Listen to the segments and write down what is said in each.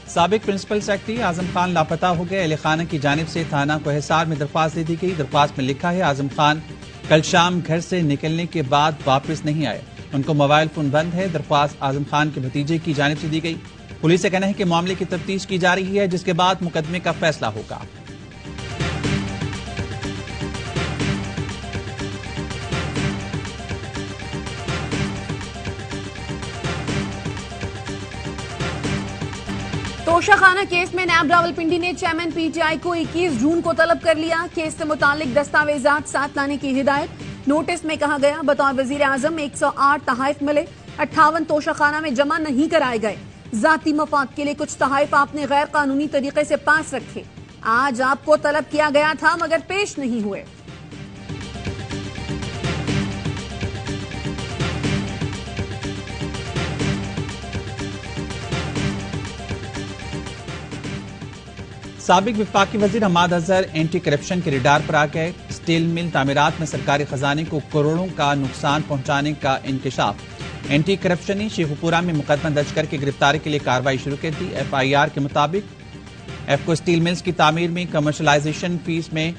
साबिक principal secretary Azam Khan लापता हो गए। अली खाना की जानिब से थाना कोहिसार में दरख्वास्त दे दी गई। दरख्वास्त में लिखा है, आजम खान कल शाम घर से निकलने के बाद वापस नहीं आए। उनको मोबाइल फोन बंद है। दरख्वास्त आजम खान के भतीजे की जानिब से दी गई। पुलिस का कहना है कि मामले की तफ्तीश की जा रही है, जिसके बाद मुकदमे का फैसला होगा। तोशाखाना केस में नैब रावलपिंडी ने चेयरमैन पीटीआई को 21 जून को तलब कर लिया। केस से मुतालिक दस्तावेजात साथ लाने की हिदायत। नोटिस में कहा गया, बतौर वजीर आजम 108 तहाइफ मिले, 58 तोशाखाना में जमा नहीं कराए गए। जाती मफाद के लिए कुछ तहाइफ आपने गैर कानूनी तरीके से पास रखे। आज आपको तलब किया गया था मगर पेश नहीं हुए। साबिक विफाकी वजीर हमाद अजहर एंटी करप्शन के रडार पर आ गए। स्टील मिल तामीरात में सरकारी खजाने को करोड़ों का नुकसान पहुंचाने का इंकशाफ। एंटी करप्शन ने शेखुपुरा में मुकदमा दर्ज करके गिरफ्तारी के लिए कार्रवाई शुरू कर दी। FIR के मुताबिक एफको स्टील मिल्स की तामीर में कमर्शलाइजेशन फीस में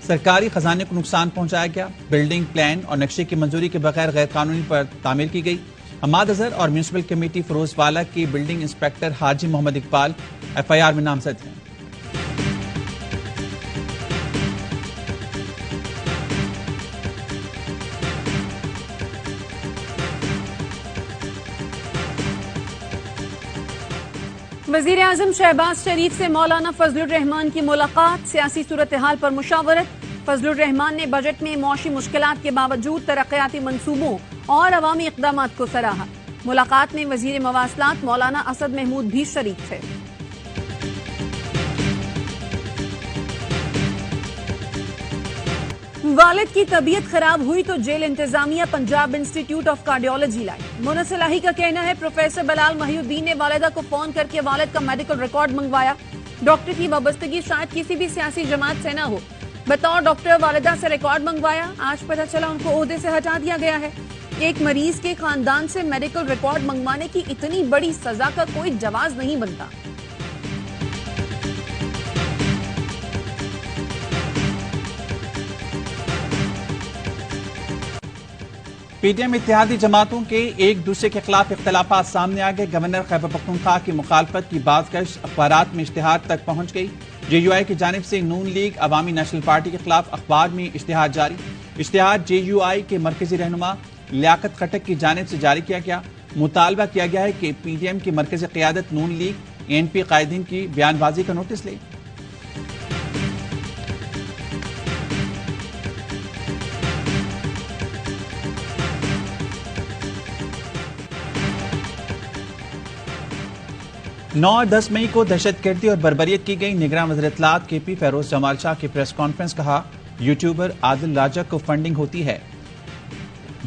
सरकारी खजाने को नुकसान पहुंचाया गया। बिल्डिंग प्लान और नक्शे की मंजूरी के बगैर गैर कानूनी पर तामीर की गई। हमाद अजहर और म्यूनिसिपल कमेटी फिरोजवाला की बिल्डिंग इंस्पेक्टर हाजी मोहम्मद इकबाल FIR में नामजद हैं। वजीर आजम शहबाज शरीफ से मौलाना फजलुर रहमान की मुलाकात। सियासी सूरत हाल पर मुशावरत। फजलुर रहमान ने बजट में मौशी मुश्किलात के बावजूद तरक्याती मंसूबों और अवामी इक़दामात को सराहा। मुलाकात में वजीर मवासलात मौलाना असद महमूद भी शरीक थे। वालिद की तबीयत खराब हुई तो जेल इंतजामिया पंजाब इंस्टीट्यूट ऑफ कार्डियोलॉजी लाई। मुनस इलाही का कहना है, प्रोफेसर बलाल महिउद्दीन ने वालिदा को फोन करके वालिद का मेडिकल रिकॉर्ड मंगवाया। डॉक्टर की वाबस्तगी शायद किसी भी सियासी जमात से न हो। बतौर डॉक्टर वालिदा से रिकॉर्ड मंगवाया। आज पता चला उनको ओहदे से हटा दिया गया है। एक मरीज के खानदान से मेडिकल रिकॉर्ड मंगवाने की इतनी बड़ी सजा का कोई जवाब नहीं बनता। PTM इत्तेहादी जमातों के एक दूसरे के खिलाफ इख्तलाफात सामने आ गए। गवर्नर खैबर पख्तूनख्वा की मुखालफत की बातकश अखबारात में इश्तिहार तक पहुंच गई। JUI की जानिब से नून लीग अवामी नेशनल पार्टी के खिलाफ अखबार में इश्तिहार जारी। इश्तिहार JUI के मरकजी रहनुमा लियाकत खटक की जानिब से जारी किया गया। मुतालबा किया गया है कि PTM की मरकजी क़यादत नून लीग ANP कायदीन की बयानबाजी का नोटिस ले। नौ और 10 मई को दहशतगर्दी और बर्बरियत की गई। निगरान वज़ीर इत्तलात KP फेरोज जमाल शाह की प्रेस कॉन्फ्रेंस। कहा, यूट्यूबर आदिल राजा को फंडिंग होती है।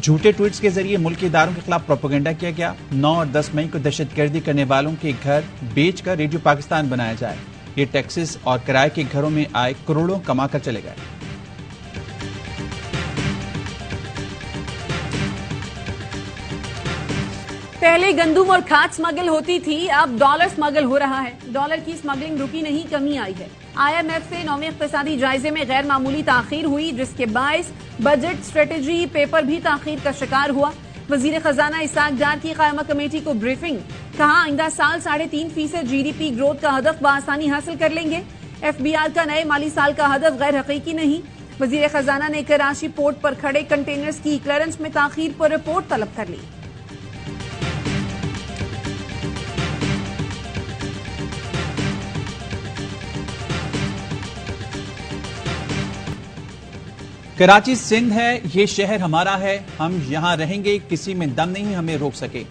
झूठे ट्वीट्स के जरिए मुल्की इदारों के खिलाफ प्रोपेगेंडा किया गया। 9 और 10 मई को दहशतगर्दी करने वालों के घर बेचकर रेडियो पाकिस्तान बनाया जाए। ये टैक्सेस और किराए के घरों में आए करोड़ों कमा कर चले गए। पहले गंदुम और खाद स्मगल होती थी, अब डॉलर स्मगल हो रहा है। डॉलर की स्मगलिंग रुकी नहीं, कमी आई है। IMF से 9वें इक़्तिसादी जायजे में गैर मामूली ताखीर हुई, जिसके बायस बजट स्ट्रेटेजी पेपर भी ताखीर का शिकार हुआ। वजीर खजाना इसाक डार की कायमा कमेटी को ब्रीफिंग। कहा, आइंदा साल 3.5% GDP ग्रोथ का हदफ बआसानी हासिल कर लेंगे। FBR का नए माली साल का हदफ गैर हकीकी नहीं। वजीर खजाना ने कराची पोर्ट पर खड़े कंटेनर्स की क्लियरेंस में ताखीर पर रिपोर्ट तलब कर ली। कराची सिंध है, ये शहर हमारा है, हम यहाँ रहेंगे, किसी में दम नहीं हमें रोक सके।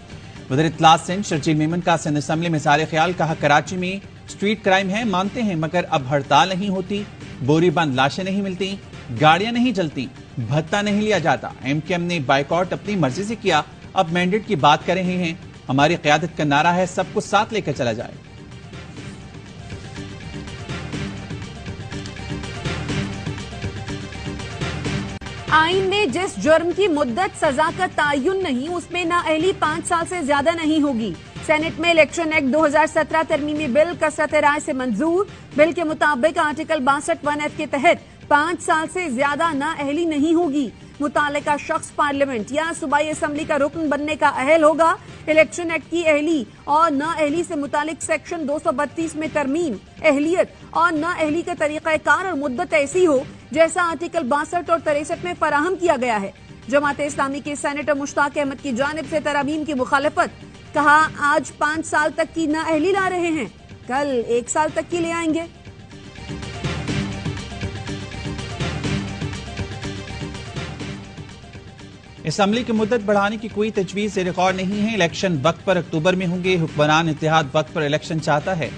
वज़ीर इत्तलात सिंध शर्जील मेमन का सिंध असम्बली में इज़हार ख्याल। कहा, कराची में स्ट्रीट क्राइम है, मानते हैं, मगर अब हड़ताल नहीं होती, बोरी बंद लाशें नहीं मिलती, गाड़ियां नहीं जलती, भत्ता नहीं लिया जाता। MKM ने बाइकआउट अपनी मर्जी से किया, अब मैंडेट की बात कर रहे हैं। हमारी क़यादत का नारा है, सबको साथ लेकर चला जाए। आइन में जिस जुर्म की मुद्दत सजा का तायुन नहीं, उसमें नाअहली 5 साल से ज्यादा नहीं होगी। सेनेट में इलेक्शन एक्ट 2017 तरमीमी बिल कसरत राय से मंजूर। बिल के मुताबिक आर्टिकल 62(1)(f) के तहत 5 साल से ज्यादा नाअहली नहीं होगी। मुतालिका शख्स पार्लियामेंट या सूबाई असम्बली का रुकन बनने का अहल होगा। इलेक्शन एक्ट की अहली और नाअहली से मुतालिक सेक्शन 232 में तरमीम। अहलियत और नाअहली का तरीकाकार और मुद्दत ऐसी हो जैसा आर्टिकल 62 और 63 में फराहम किया गया है। जमात इस्लामी के सेनेटर मुश्ताक अहमद की जानिब से तरमीम की मुखालफत। कहा, आज 5 साल तक की नाअहली ला रहे हैं, कल 1 साल तक की ले आएंगे। असम्बली की मुद्दत बढ़ाने की कोई तजवीज रिकॉर्ड नहीं है। इलेक्शन वक्त पर अक्टूबर में होंगे। हुक्मरान इत्तेहाद वक्त पर इलेक्शन चाहता है।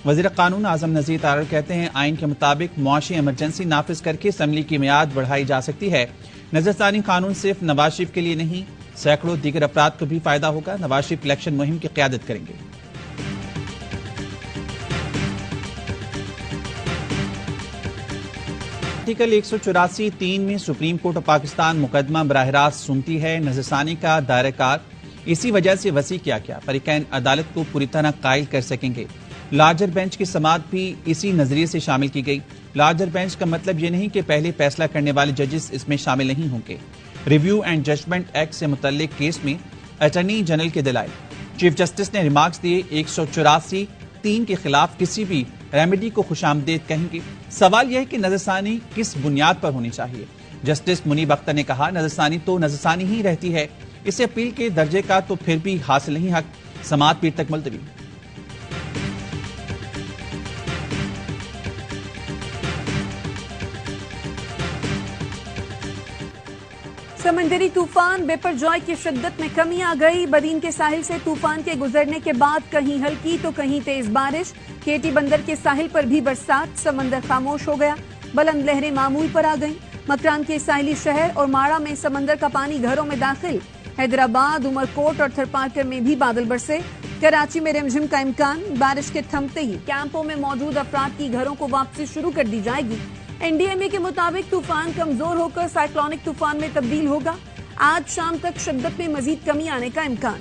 वजीर कानून आजम नजीर तारड़ कहते हैं, आइन के मुताबिक मुआशी इमरजेंसी नाफिज करके असम्बली की मियाद बढ़ाई जा सकती है। नजरसानी कानून सिर्फ नवाज शरीफ के लिए नहीं, सैकड़ों दीगर अफराद को भी फायदा होगा। नवाज शरीफ इलेक्शन मुहिम की क़यादत करेंगे। आर्टिकल 184(3) में सुप्रीम कोर्ट ऑफ पाकिस्तान मुकदमा बराह रास्त सुनती है। नजरसानी का दायरेकार इसी वजह से वसी किया गया। फरीकैन अदालत को पूरी तरह कायल कर सकेंगे। लार्जर बेंच की समाअत भी इसी नजरिए से शामिल की गई। लार्जर बेंच का मतलब यह नहीं कि पहले फैसला करने वाले जजेस इसमें शामिल नहीं होंगे। रिव्यू एंड जजमेंट एक्ट से मुतल्लिक केस में अटॉर्नी जनरल के दलाइल। चीफ जस्टिस ने रिमार्क्स दिए, 184(3) के खिलाफ किसी भी रेमेडी को खुशामदीद कहेंगे। सवाल यह है कि नजरसानी किस बुनियाद पर होनी चाहिए। जस्टिस मुनीब अख्तर ने कहा, नजरसानी तो नजरसानी ही रहती है, इसे अपील के दर्जे का तो फिर भी हासिल नहीं हक। समाअत पीर तक मुलतवी। समंदरी तूफान बिपरजॉय की शिद्दत में कमी आ गई। बदीन के साहिल से तूफान के गुजरने के बाद कहीं हल्की तो कहीं तेज बारिश। केटी बंदर के साहिल पर भी बरसात। समंदर खामोश हो गया। बुलंद लहरें मामूल पर आ गईं। मकरान के साहिली शहर और माड़ा में समंदर का पानी घरों में दाखिल। हैदराबाद, उमरकोट और थरपारकर में भी बादल बरसे। कराची में रिमझिम का इम्कान। बारिश के थमते ही कैंपों में मौजूद अफराद की घरों को वापसी शुरू कर दी जाएगी। एनडीएमए के मुताबिक तूफान कमजोर होकर साइक्लोनिक तूफान में तब्दील होगा। आज शाम तक शिद्दत में मजीद कमी आने का इम्कान।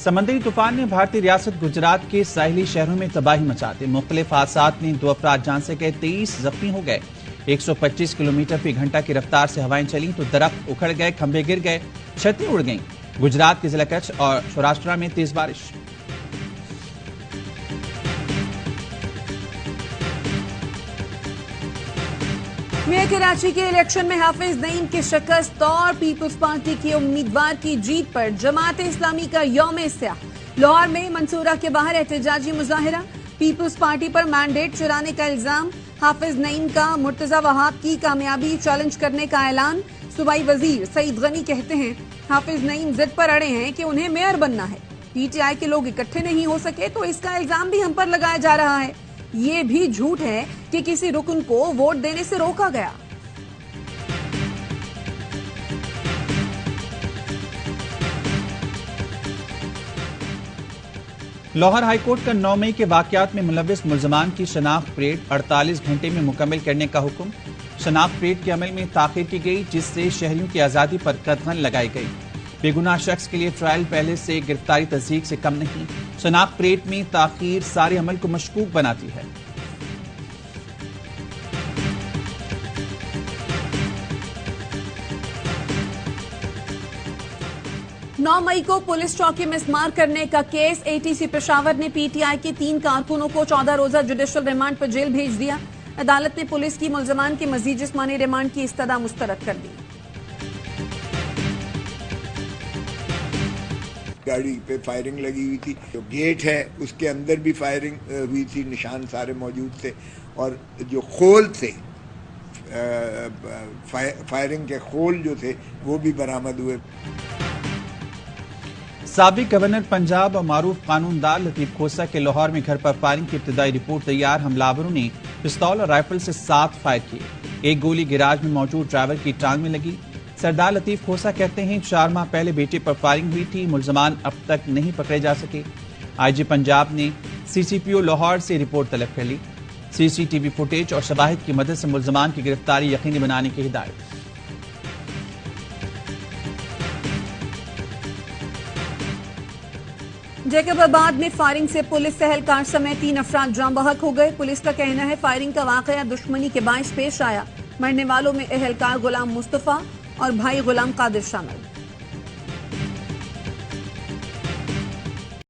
समंदरी तूफान ने भारतीय रियासत गुजरात के साहिली शहरों में तबाही मचा दी। मुख्तलिफ हादसात में 2 अफराद जान से गए, 23 जख्मी हो गए। 125 किलोमीटर फी घंटा की रफ्तार से हवाएं चली तो दरख्त उखड़ गए, खंभे गिर गए, छतें उड़ गईं। गुजरात के जिला कच्छ और सौराष्ट्र में तेज बारिश। मेयर कराची के इलेक्शन में हाफिज नईम की शिकस्त और पीपल्स पार्टी के उम्मीदवार की जीत पर जमात इस्लामी का यौम स्याह। लाहौर में मंसूरा के बाहर एहतजाजी मुजाहिरा। पीपल्स पार्टी पर मैंडेट चुराने का इल्जाम। हाफिज नईम का मुर्तजा वहाब की कामयाबी चैलेंज करने का ऐलान। सूबाई वजीर सईद गनी कहते हैं, हाफिज नईम जिद पर अड़े हैं कि उन्हें मेयर बनना है। पीटीआई के लोग इकट्ठे नहीं हो सके तो इसका इल्जाम भी हम पर लगाया जा रहा है। ये भी झूठ है कि किसी रुकन को वोट देने से रोका गया। लाहौर हाईकोर्ट का 9 मई के वाकयात में मुलविस मुलजमान की शनाख्त परेड 48 घंटे में मुकम्मल करने का हुक्म। शनाख्त परेड के अमल में ताखीर की गई, जिससे शहरियों की आज़ादी पर कदगन लगाई गई। बेगुनाह शख्स के लिए ट्रायल पहले से गिरफ्तारी तस्दीक से कम नहीं। शनाख्त परेड में ताखीर सारे अमल को मशकूक बनाती है। नौ मई को पुलिस चौकी मिसमार करने का केस। एटीसी पेशावर ने पीटीआई के 3 कारकुनों को 14 रोजा जुडिशल रिमांड पर जेल भेज दिया। अदालत ने पुलिस की मुलजमान के मजीद जिस्मानी रिमांड की इस्तदा मुस्तरद कर दी। गाड़ी पे फायरिंग लगी हुई थी। जो गेट है उसके अंदर भी फायरिंग हुई थी, निशान सारे मौजूद थे। और जो खोल थे, फायरिंग के खोल जो थे वो भी बरामद हुए। साबिक गवर्नर पंजाब और मारूफ कानूनदार लतीफ खोसा के लाहौर में घर पर फायरिंग की इब्तदाई रिपोर्ट तैयार। हमलावरों ने पिस्तौल और राइफल से 7 फायर किए। एक गोली गिराज में मौजूद ड्राइवर की टांग में लगी। सरदार लतीफ खोसा कहते हैं, 4 माह पहले बेटे पर फायरिंग हुई थी। मुलजमान अब तक नहीं पकड़े जा सके। आईजी पंजाब ने सीसीपीओ लाहौर से रिपोर्ट तलब कर ली। सीसीटीवी फुटेज और शवाहिद की मदद से मुल्जमान की गिरफ्तारी यकीनी बनाने की हिदायत। जैकबाबाद में फायरिंग से पुलिस एहलकार समेत 3 अफराद जाम बहक हो गए। पुलिस का कहना है फायरिंग का वाकया दुश्मनी के बायस पेश आया। मरने वालों में एहलकार गुलाम मुस्तफा और भाई गुलाम कादिर शामिल।